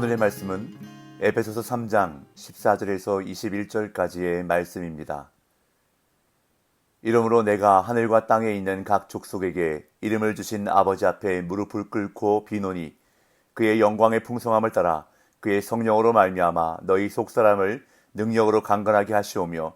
오늘의 말씀은 에베소서 3장 14절에서 21절까지의 말씀입니다. 이러므로 내가 하늘과 땅에 있는 각 족속에게 이름을 주신 아버지 앞에 무릎을 꿇고 비노니 그의 영광의 풍성함을 따라 그의 성령으로 말미암아 너희 속사람을 능력으로 강건하게 하시오며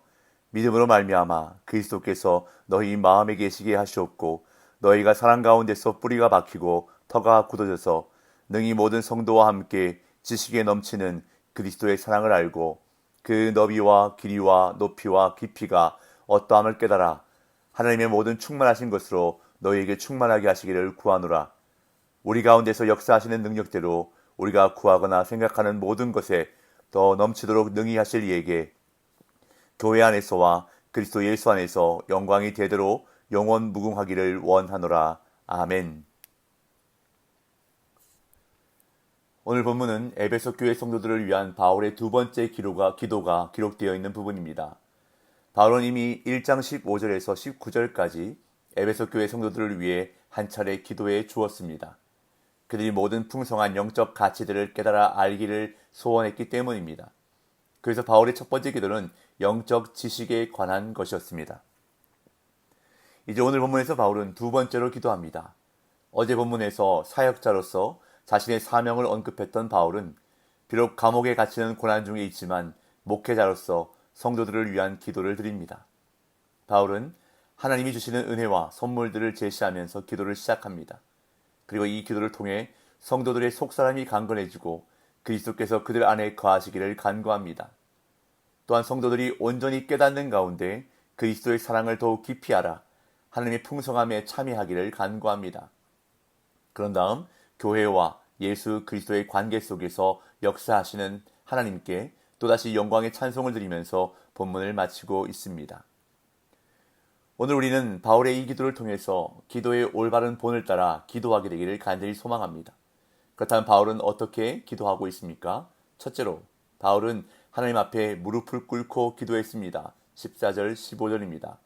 믿음으로 말미암아 그리스도께서 너희 마음에 계시게 하시옵고 너희가 사랑 가운데서 뿌리가 박히고 터가 굳어져서 능히 모든 성도와 함께 지식에 넘치는 그리스도의 사랑을 알고 그 너비와 길이와 높이와 깊이가 어떠함을 깨달아 하나님의 모든 충만하신 것으로 너희에게 충만하게 하시기를 구하노라. 우리 가운데서 역사하시는 능력대로 우리가 구하거나 생각하는 모든 것에 더 넘치도록 능히 하실 이에게 교회 안에서와 그리스도 예수 안에서 영광이 대대로 영원 무궁하기를 원하노라. 아멘. 오늘 본문은 에베소 교회 성도들을 위한 바울의 두 번째 기도가 기록되어 있는 부분입니다. 바울은 이미 1장 15절에서 19절까지 에베소 교회 성도들을 위해 한 차례 기도해 주었습니다. 그들이 모든 풍성한 영적 가치들을 깨달아 알기를 소원했기 때문입니다. 그래서 바울의 첫 번째 기도는 영적 지식에 관한 것이었습니다. 이제 오늘 본문에서 바울은 두 번째로 기도합니다. 어제 본문에서 사역자로서 자신의 사명을 언급했던 바울은 비록 감옥에 갇히는 고난 중에 있지만 목회자로서 성도들을 위한 기도를 드립니다. 바울은 하나님이 주시는 은혜와 선물들을 제시하면서 기도를 시작합니다. 그리고 이 기도를 통해 성도들의 속사람이 강건해지고 그리스도께서 그들 안에 거하시기를 간구합니다. 또한 성도들이 온전히 깨닫는 가운데 그리스도의 사랑을 더욱 깊이 알아 하나님의 풍성함에 참여하기를 간구합니다. 그런 다음 교회와 예수 그리스도의 관계 속에서 역사하시는 하나님께 또다시 영광의 찬송을 드리면서 본문을 마치고 있습니다. 오늘 우리는 바울의 이 기도를 통해서 기도의 올바른 본을 따라 기도하게 되기를 간절히 소망합니다. 그렇다면 바울은 어떻게 기도하고 있습니까? 첫째로 바울은 하나님 앞에 무릎을 꿇고 기도했습니다. 14절 15절입니다.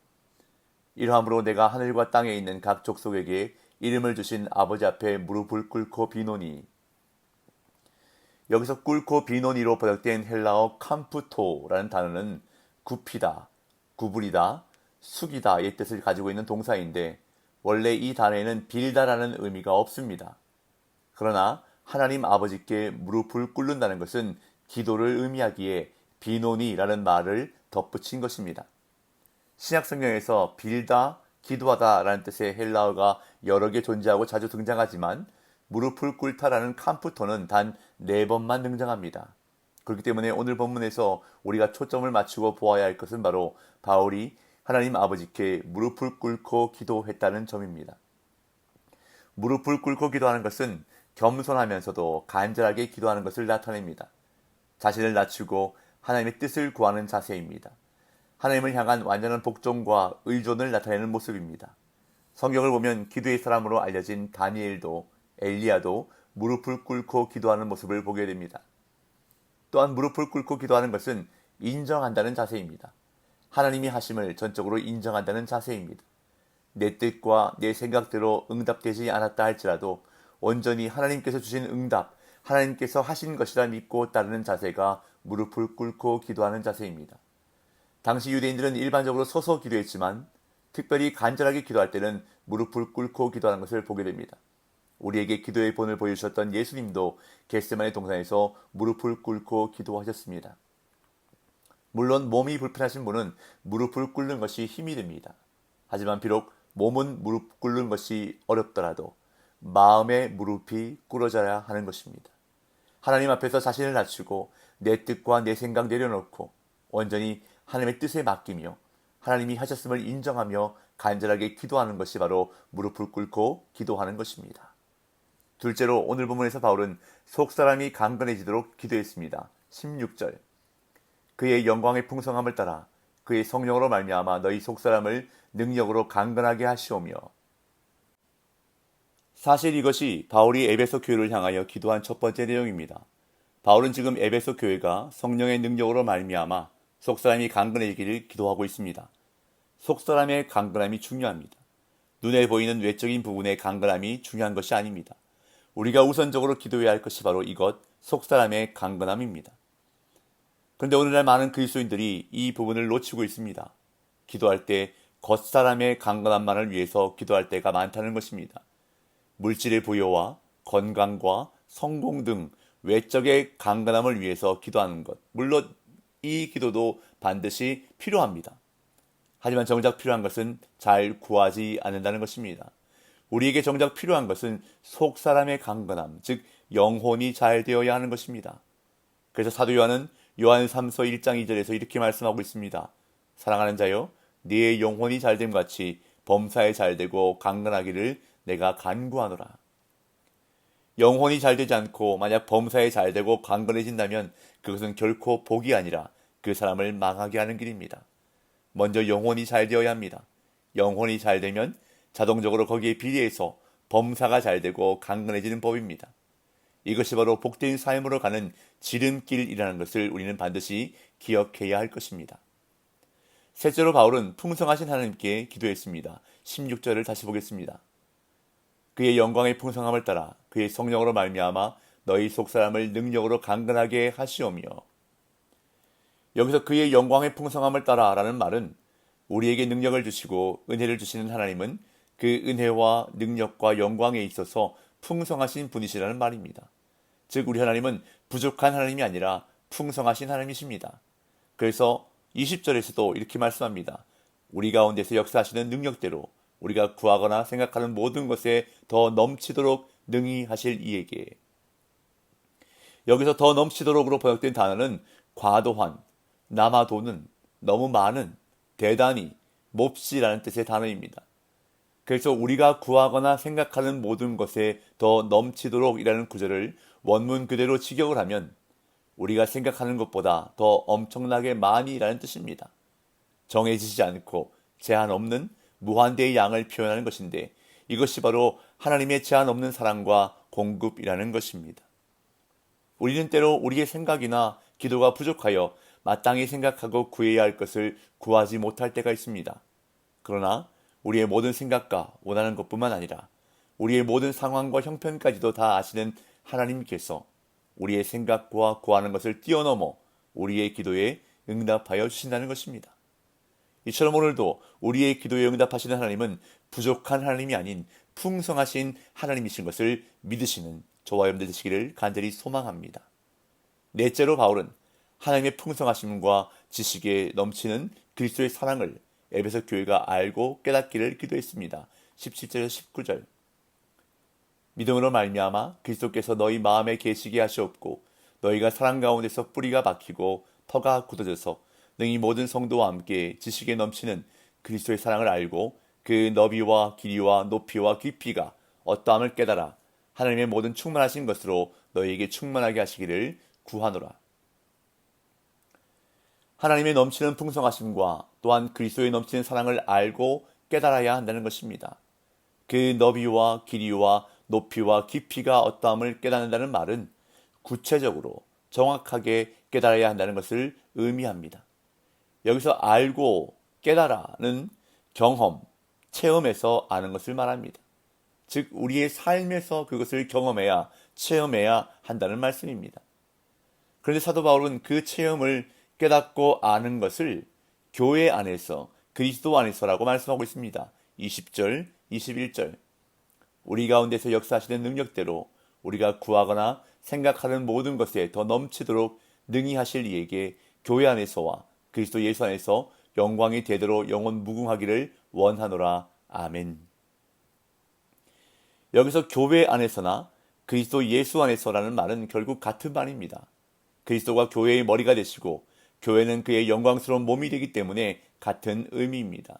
이러함으로 내가 하늘과 땅에 있는 각 족속에게 이름을 주신 아버지 앞에 무릎을 꿇고 비노니. 여기서 꿇고 비노니로 번역된 헬라어 캄푸토라는 단어는 굽히다, 구부리다, 숙이다의 뜻을 가지고 있는 동사인데 원래 이 단어에는 빌다라는 의미가 없습니다. 그러나 하나님 아버지께 무릎을 꿇는다는 것은 기도를 의미하기에 비노니라는 말을 덧붙인 것입니다. 신약 성경에서 빌다, 기도하다라는 뜻의 헬라어가 여러 개 존재하고 자주 등장하지만 무릎을 꿇다라는 캄푸토는 단 4번만 등장합니다. 그렇기 때문에 오늘 본문에서 우리가 초점을 맞추고 보아야 할 것은 바로 바울이 하나님 아버지께 무릎을 꿇고 기도했다는 점입니다. 무릎을 꿇고 기도하는 것은 겸손하면서도 간절하게 기도하는 것을 나타냅니다. 자신을 낮추고 하나님의 뜻을 구하는 자세입니다. 하나님을 향한 완전한 복종과 의존을 나타내는 모습입니다. 성경을 보면 기도의 사람으로 알려진 다니엘도 엘리야도 무릎을 꿇고 기도하는 모습을 보게 됩니다. 또한 무릎을 꿇고 기도하는 것은 인정한다는 자세입니다. 하나님이 하심을 전적으로 인정한다는 자세입니다. 내 뜻과 내 생각대로 응답되지 않았다 할지라도 온전히 하나님께서 주신 응답, 하나님께서 하신 것이라 믿고 따르는 자세가 무릎을 꿇고 기도하는 자세입니다. 당시 유대인들은 일반적으로 서서 기도했지만 특별히 간절하게 기도할 때는 무릎을 꿇고 기도하는 것을 보게 됩니다. 우리에게 기도의 본을 보여주셨던 예수님도 겟세마네 동산에서 무릎을 꿇고 기도하셨습니다. 물론 몸이 불편하신 분은 무릎을 꿇는 것이 힘이 듭니다. 하지만 비록 몸은 무릎 꿇는 것이 어렵더라도 마음의 무릎이 꿇어져야 하는 것입니다. 하나님 앞에서 자신을 낮추고 내 뜻과 내 생각 내려놓고 온전히 하나님의 뜻에 맡기며 하나님이 하셨음을 인정하며 간절하게 기도하는 것이 바로 무릎을 꿇고 기도하는 것입니다. 둘째로 오늘 본문에서 바울은 속사람이 강건해지도록 기도했습니다. 16절 그의 영광의 풍성함을 따라 그의 성령으로 말미암아 너희 속사람을 능력으로 강건하게 하시오며. 사실 이것이 바울이 에베소 교회를 향하여 기도한 첫 번째 내용입니다. 바울은 지금 에베소 교회가 성령의 능력으로 말미암아 속사람이 강건해지기를 기도하고 있습니다. 속사람의 강건함이 중요합니다. 눈에 보이는 외적인 부분의 강건함이 중요한 것이 아닙니다. 우리가 우선적으로 기도해야 할 것이 바로 이것, 속사람의 강건함입니다. 그런데 오늘날 많은 그리스도인들이 이 부분을 놓치고 있습니다. 기도할 때 겉사람의 강건함만을 위해서 기도할 때가 많다는 것입니다. 물질의 부여와 건강과 성공 등 외적의 강건함을 위해서 기도하는 것. 물론 이 기도도 반드시 필요합니다. 하지만 정작 필요한 것은 잘 구하지 않는다는 것입니다. 우리에게 정작 필요한 것은 속사람의 강건함, 즉 영혼이 잘 되어야 하는 것입니다. 그래서 사도 요한은 요한 3서 1장 2절에서 이렇게 말씀하고 있습니다. 사랑하는 자여, 네 영혼이 잘됨 같이 범사에 잘되고 강건하기를 내가 간구하노라. 영혼이 잘되지 않고 만약 범사에 잘되고 강건해진다면 그것은 결코 복이 아니라 그 사람을 망하게 하는 길입니다. 먼저 영혼이 잘 되어야 합니다. 영혼이 잘 되면 자동적으로 거기에 비례해서 범사가 잘 되고 강건해지는 법입니다. 이것이 바로 복된 삶으로 가는 지름길이라는 것을 우리는 반드시 기억해야 할 것입니다. 셋째로 바울은 풍성하신 하나님께 기도했습니다. 16절을 다시 보겠습니다. 그의 영광의 풍성함을 따라 그의 성령으로 말미암아 너희 속사람을 능력으로 강건하게 하시오며. 여기서 그의 영광의 풍성함을 따라 라는 말은 우리에게 능력을 주시고 은혜를 주시는 하나님은 그 은혜와 능력과 영광에 있어서 풍성하신 분이시라는 말입니다. 즉 우리 하나님은 부족한 하나님이 아니라 풍성하신 하나님이십니다. 그래서 20절에서도 이렇게 말씀합니다. 우리 가운데서 역사하시는 능력대로 우리가 구하거나 생각하는 모든 것에 더 넘치도록 능히 하실 이에게. 여기서 더 넘치도록으로 번역된 단어는 과도한, 남아도는, 너무 많은, 대단히, 몹시라는 뜻의 단어입니다. 그래서 우리가 구하거나 생각하는 모든 것에 더 넘치도록 이라는 구절을 원문 그대로 직역을 하면 우리가 생각하는 것보다 더 엄청나게 많이라는 뜻입니다. 정해지지 않고 제한 없는 무한대의 양을 표현하는 것인데 이것이 바로 하나님의 제한 없는 사랑과 공급이라는 것입니다. 우리는 때로 우리의 생각이나 기도가 부족하여 마땅히 생각하고 구해야 할 것을 구하지 못할 때가 있습니다. 그러나 우리의 모든 생각과 원하는 것뿐만 아니라 우리의 모든 상황과 형편까지도 다 아시는 하나님께서 우리의 생각과 구하는 것을 뛰어넘어 우리의 기도에 응답하여 주신다는 것입니다. 이처럼 오늘도 우리의 기도에 응답하시는 하나님은 부족한 하나님이 아닌 풍성하신 하나님이신 것을 믿으시는 저와 여러분들 되시기를 간절히 소망합니다. 넷째로 바울은 하나님의 풍성하심과 지식에 넘치는 그리스도의 사랑을 에베소 교회가 알고 깨닫기를 기도했습니다. 17절에서 19절. 믿음으로 말미암아 그리스도께서 너희 마음에 계시게 하시옵고 너희가 사랑 가운데서 뿌리가 박히고 터가 굳어져서 능히 모든 성도와 함께 지식에 넘치는 그리스도의 사랑을 알고 그 너비와 길이와 높이와 깊이가 어떠함을 깨달아 하나님의 모든 충만하신 것으로 너희에게 충만하게 하시기를 구하노라. 하나님의 넘치는 풍성하심과 또한 그리스도의 넘치는 사랑을 알고 깨달아야 한다는 것입니다. 그 너비와 길이와 높이와 깊이가 어떠함을 깨닫는다는 말은 구체적으로 정확하게 깨달아야 한다는 것을 의미합니다. 여기서 알고 깨달아는 경험, 체험에서 아는 것을 말합니다. 즉 우리의 삶에서 그것을 경험해야 체험해야 한다는 말씀입니다. 그런데 사도 바울은 그 체험을 깨닫고 아는 것을 교회 안에서 그리스도 안에서라고 말씀하고 있습니다. 20절, 21절. 우리 가운데서 역사하시는 능력대로 우리가 구하거나 생각하는 모든 것에 더 넘치도록 능히 하실 이에게 교회 안에서와 그리스도 예수 안에서 영광이 되도록 영원 무궁하기를 원하노라. 아멘. 여기서 교회 안에서나 그리스도 예수 안에서라는 말은 결국 같은 말입니다. 그리스도가 교회의 머리가 되시고 교회는 그의 영광스러운 몸이 되기 때문에 같은 의미입니다.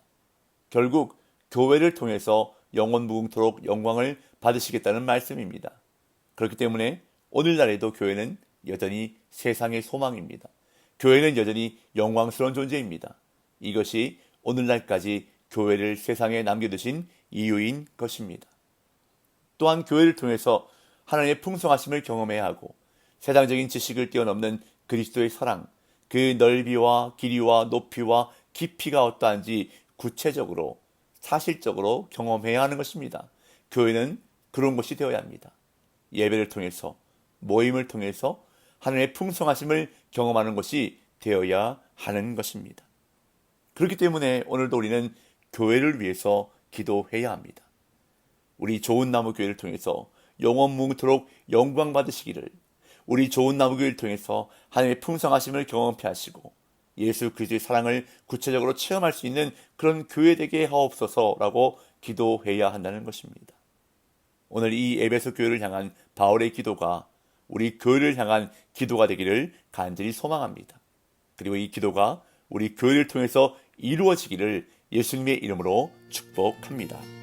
결국 교회를 통해서 영원 무궁토록 영광을 받으시겠다는 말씀입니다. 그렇기 때문에 오늘날에도 교회는 여전히 세상의 소망입니다. 교회는 여전히 영광스러운 존재입니다. 이것이 오늘날까지 교회를 세상에 남겨두신 이유인 것입니다. 또한 교회를 통해서 하나님의 풍성하심을 경험해야 하고 세상적인 지식을 뛰어넘는 그리스도의 사랑, 그 넓이와 길이와 높이와 깊이가 어떠한지 구체적으로 사실적으로 경험해야 하는 것입니다. 교회는 그런 것이 되어야 합니다. 예배를 통해서, 모임을 통해서 하나님의 풍성하심을 경험하는 것이 되어야 하는 것입니다. 그렇기 때문에 오늘도 우리는 교회를 위해서 기도해야 합니다. 우리 좋은 나무 교회를 통해서 영원 무궁토록 영광 받으시기를, 우리 좋은 나무 교회를 통해서 하나님의 풍성하심을 경험케 하시고 예수 그리스도의 사랑을 구체적으로 체험할 수 있는 그런 교회 되게 하옵소서라고 기도해야 한다는 것입니다. 오늘 이 에베소 교회를 향한 바울의 기도가 우리 교회를 향한 기도가 되기를 간절히 소망합니다. 그리고 이 기도가 우리 교회를 통해서 이루어지기를 예수님의 이름으로 축복합니다.